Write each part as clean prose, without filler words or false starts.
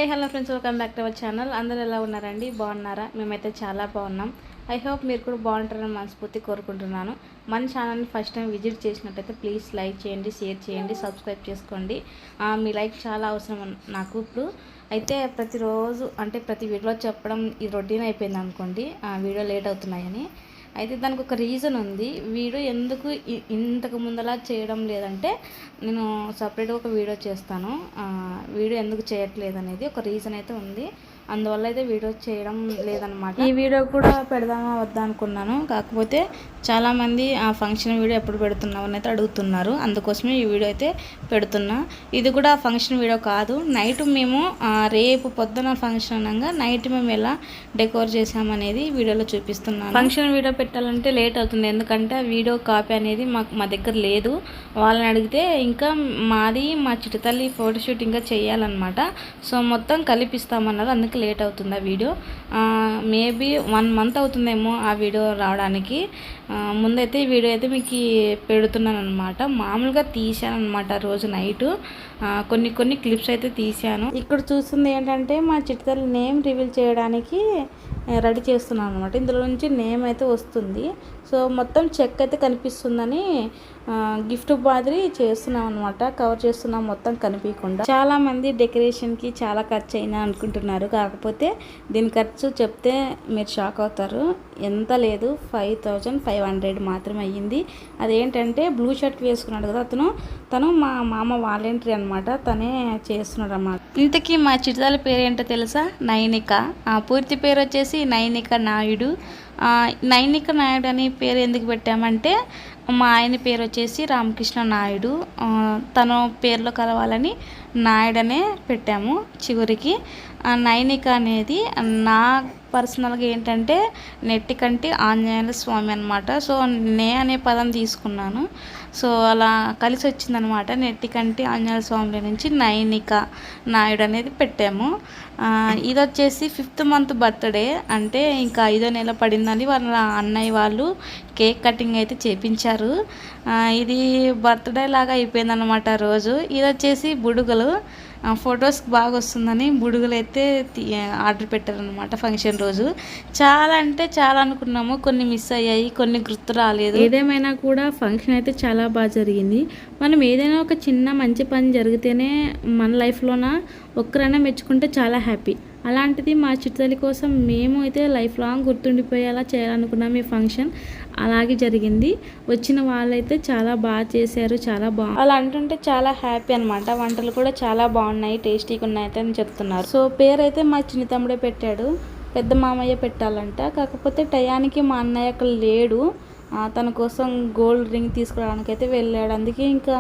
Hi hello friends, welcome back to our channel. అందరూ ఎలా ఉన్నారండి? బాగున్నారా? మేమైతే చాలా బాగున్నాం. ఐ హోప్ మీరు కూడా బాగుంటారని మనస్ఫూర్తి కోరుకుంటున్నాను. మన ఛానల్ని ఫస్ట్ టైం విజిట్ చేసినట్టయితే ప్లీజ్ లైక్ చేయండి, షేర్ చేయండి, సబ్స్క్రైబ్ చేసుకోండి. మీ లైక్ చాలా అవసరం నాకు. ఇప్పుడు అయితే ప్రతిరోజు అంటే ప్రతి వీడియోలో చెప్పడం ఇది రొటీన్ అయిపోయింది అనుకోండి, వీడియో లేట్ అవుతున్నాయని. అయితే దానికి ఒక రీజన్ ఉంది. వీడియో ఎందుకు ఇంతకు ముందలా చేయడం లేదంటే నేను సపరేట్గా ఒక వీడియో చేస్తాను. వీడియో ఎందుకు చేయట్లేదు అనేది ఒక రీజన్ అయితే ఉంది. అందువల్ల అయితే వీడియో చేయడం లేదనమాట. ఈ వీడియో కూడా పెడదామా వద్దా అనుకున్నాను. కాకపోతే చాలామంది ఆ ఫంక్షన్ వీడియో ఎప్పుడు పెడుతున్నావు అని అయితే అడుగుతున్నారు. అందుకోసమే ఈ వీడియో అయితే పెడుతున్నా. ఇది కూడా ఫంక్షన్ వీడియో కాదు. నైట్ మేము రేపు పొద్దున ఫంక్షన్ అనగా నైట్ మేము ఎలా డెకోర్ చేసామనేది వీడియోలో చూపిస్తున్నాను. ఫంక్షన్ వీడియో పెట్టాలంటే లేట్ అవుతుంది, ఎందుకంటే వీడియో కాపీ అనేది మా దగ్గర లేదు. వాళ్ళని అడిగితే ఇంకా మాది మా చిట్టుతల్లి ఫోటోషూట్ ఇంకా చేయాలన్నమాట. సో మొత్తం కలిపిస్తామన్నారు. అందుకే లేట్ అవుతుంది ఆ వీడియో. మేబీ 1 మంత్ అవుతుందేమో ఆ వీడియో రావడానికి. ముందైతే ఈ వీడియో అయితే మీకు పెడుతున్నాను అనమాట. మామూలుగా తీసాను అనమాట రోజు నైట్. కొన్ని క్లిప్స్ అయితే తీసాను. ఇక్కడ చూస్తుంది ఏంటంటే మా చిట్టుతల్లి నేమ్ రివీల్ చేయడానికి రెడీ చేస్తున్నాను అనమాట. ఇందులో నుంచి నేమ్ అయితే వస్తుంది. సో మొత్తం చెక్ అయితే కనిపిస్తుందని గిఫ్ట్ మాదిరి చేస్తున్నాం అనమాట. కవర్ చేస్తున్నాం మొత్తం కనిపించకుండా. చాలామంది డెకరేషన్కి చాలా ఖర్చు అయినా అనుకుంటున్నారు. కాకపోతే దీని ఖర్చు చెప్తే మీరు షాక్ అవుతారు. ఎంత లేదు, 5500 మాత్రమే అయ్యింది. అదేంటంటే బ్లూ షర్ట్ వేసుకున్నాడు కదా తను మా మామ వాలంటరీ అనమాట. తనే చేస్తున్నాడు అన్నమాట. ఇంతకీ మా చిట్టుతల్లి పేరు ఏంటో తెలుసా? నైనిక. పూర్తి పేరు వచ్చేసి నైనిక నాయుడు. నైనిక నాయుడు అని పేరు ఎందుకు పెట్టామంటే మా ఆయన పేరు వచ్చేసి రామకృష్ణ నాయుడు. తను పేర్లో కలవాలని నాయుడు అనే పెట్టాము చివరికి. నైనిక అనేది నా పర్సనల్గా ఏంటంటే నెట్టికంటి ఆంజనేయ స్వామి అనమాట. సో నే అనే పదం తీసుకున్నాను. సో అలా కలిసి వచ్చిందనమాట. నెట్టికంటి ఆంజనేయ స్వామి నుంచి నైనిక నాయుడు అనేది పెట్టాము. ఇది వచ్చేసి 5th మంత్ బర్త్డే, అంటే ఇంకా 5వ నెల పడిందని వాళ్ళ అన్నయ్య వాళ్ళు కేక్ కటింగ్ అయితే చేపించారు. ఇది బర్త్డే లాగా అయిపోయిందనమాట రోజు. ఇది వచ్చేసి బుడుగలు. ఫొటోస్కి బాగా వస్తుందని బుడుగులు అయితే ఆర్డర్ పెట్టారనమాట ఫంక్షన్ రోజు. చాలా అంటే చాలా అనుకున్నాము, కొన్ని మిస్ అయ్యాయి, కొన్ని గుర్తు రాలేదు. ఏదేమైనా కూడా ఫంక్షన్ అయితే చాలా బాగా జరిగింది. మనం ఏదైనా ఒక చిన్న మంచి పని జరిగితేనే మన లైఫ్లోన ఒక్కరైనా మెచ్చుకుంటే చాలా హ్యాపీ. అలాంటిది మా చిట్టుతల్లి కోసం మేము అయితే లైఫ్ లాంగ్ గుర్తుండిపోయేలా చేయాలనుకున్నాం ఈ ఫంక్షన్. అలాగే జరిగింది. వచ్చిన వాళ్ళైతే చాలా బాగా చేశారు, చాలా బాగుంది. అలా అంటుంటే చాలా హ్యాపీ అనమాట. వంటలు కూడా చాలా బాగున్నాయి, టేస్టీగా ఉన్నాయి అని చెప్తున్నారు. సో పేరు అయితే మా చిన్న తమ్ముడే పెట్టాడు. పెద్ద మామయ్య పెట్టాలంట. కాకపోతే టయానికి మా అన్నయ్య అక్కడ లేడు. తన కోసం గోల్డ్ రింగ్ తీసుకురావడానికి అయితే వెళ్ళాడు. అందుకే ఇంకా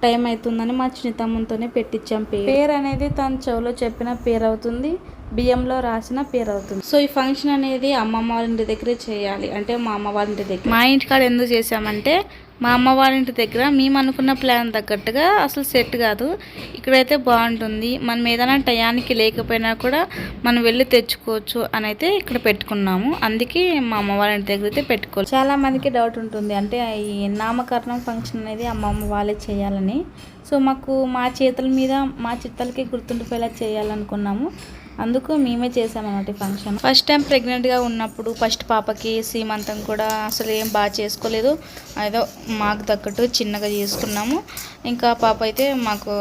టైం అవుతుందని మా చిన్న తమ్ముతోనే పెట్టించాం. పేరు అనేది తన చెవిలో చెప్పిన పేరు అవుతుంది, బియ్యంలో రాసిన పేరు అవుతుంది. సో ఈ ఫంక్షన్ అనేది అమ్మమ్మ వాళ్ళ ఇంటి దగ్గరే చేయాలి. అంటే మా అమ్మ వాళ్ళ ఇంటి దగ్గర. మా ఇంటికాడ ఎందుకు చేసామంటే మా అమ్మ వాళ్ళ ఇంటి దగ్గర మేము అనుకున్న ప్లాన్ తగ్గట్టుగా అసలు సెట్ కాదు. ఇక్కడైతే బాగుంటుంది. మనం ఏదైనా టయానికి లేకపోయినా కూడా మనం వెళ్ళి తెచ్చుకోవచ్చు అని అయితే ఇక్కడ పెట్టుకున్నాము. అందుకే మా అమ్మ వాళ్ళ ఇంటి దగ్గర అయితే పెట్టుకోవాలి. చాలా మందికి డౌట్ ఉంటుంది, అంటే ఈ నామకరణం ఫంక్షన్ అనేది అమ్మమ్మ వాళ్ళే చేయాలని. సో మాకు మా చేతుల మీద మా చిత్తలకి గుర్తుండిపోయేలా చేయాలనుకున్నాము. అందుకు మేమే చేసామన్నమాట ఈ ఫంక్షన్. ఫస్ట్ టైం ప్రెగ్నెంట్గా ఉన్నప్పుడు ఫస్ట్ పాపకి సీమంతం కూడా అసలు ఏం బాగా చేసుకోలేదు. ఏదో మాకు తగ్గట్టు చిన్నగా చేసుకున్నాము. ఇంకా పాప అయితే మాకు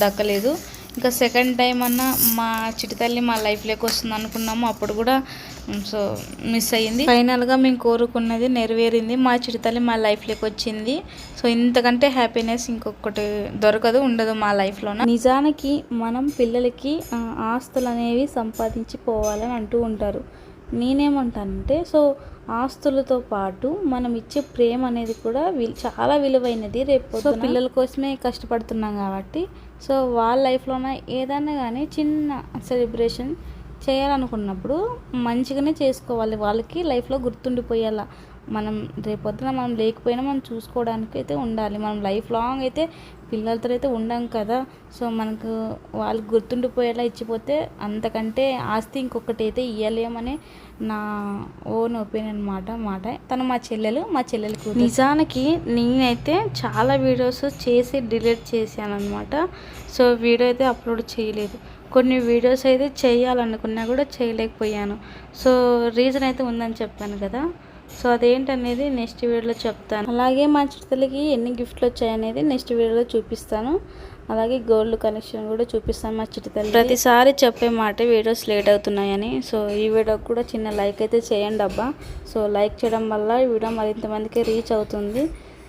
దక్కలేదు. ఇంకా సెకండ్ టైం అన్నా మా చిట్టుతల్లి మా లైఫ్లోకి వస్తుంది అనుకున్నాము. అప్పుడు కూడా సో మిస్ అయ్యింది. ఫైనల్గా మేము కోరుకున్నది నెరవేరింది. మా చిట్టుతల్లి మా లైఫ్లోకి వచ్చింది. సో ఇంతకంటే హ్యాపీనెస్ ఇంకొకటి దొరకదు, ఉండదు మా లైఫ్లో. నిజానికి మనం పిల్లలకి ఆస్తులు అనేవి సంపాదించి పోవాలని అంటూ ఉంటారు. నేనేమంటానంటే సో ఆస్తులతో పాటు మనం ఇచ్చే ప్రేమ అనేది కూడా చాలా విలువైనది. రేపు సో పిల్లల కోసమే కష్టపడుతున్నాం కాబట్టి సో వాళ్ళ లైఫ్లోన ఏదైనా కానీ చిన్న సెలబ్రేషన్ చేయాలనుకున్నప్పుడు మంచిగానే చేసుకోవాలి. వాళ్ళకి లైఫ్లో గుర్తుండిపోయేలా. మనం రేపొద్దున మనం లేకపోయినా మనం చూసుకోవడానికి అయితే ఉండాలి. మనం లైఫ్ లాంగ్ అయితే పిల్లలతో అయితే ఉండం కదా. సో మనకు వాళ్ళకి గుర్తుండిపోయేలా ఇచ్చిపోతే అంతకంటే ఆస్తి ఇంకొకటి అయితే ఇవ్వలేమని నా ఓన్ ఒపీనియన్ మాట. తను మా చెల్లెలకు. నిజానికి నేనైతే చాలా వీడియోస్ చేసి డిలీట్ చేశాను అనమాట. సో వీడియో అయితే అప్లోడ్ చేయలేదు. కొన్ని వీడియోస్ అయితే చేయాలనుకున్నా కూడా చేయలేకపోయాను. సో రీజన్ అయితే ఉందని చెప్పాను కదా. సో అదేంటనేది నెక్స్ట్ వీడియోలో చెప్తాను. అలాగే మా చిట్టతల్లికి ఎన్ని గిఫ్ట్లు వచ్చాయనేది నెక్స్ట్ వీడియోలో చూపిస్తాను. అలాగే గోల్డ్ కనెక్షన్ కూడా చూపిస్తాను మా చిట్టతల్లి. ప్రతిసారి చెప్పే మాట వీడియోస్ లేట్ అవుతున్నాయని. సో ఈ వీడియోకి కూడా చిన్న లైక్ అయితే చేయండి అబ్బా. సో లైక్ చేయడం వల్ల ఈ వీడియో మరింత మందికి రీచ్ అవుతుంది.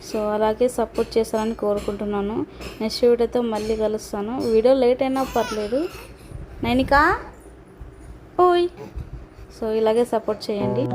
సో అలాగే సపోర్ట్ చేస్తారని కోరుకుంటున్నాను. నెక్స్ట్ వీడియోతో మళ్ళీ కలుస్తాను. వీడియో లేట్ అయినా పర్లేదు. నైనికా ఓయ్. సో ఇలాగే సపోర్ట్ చేయండి.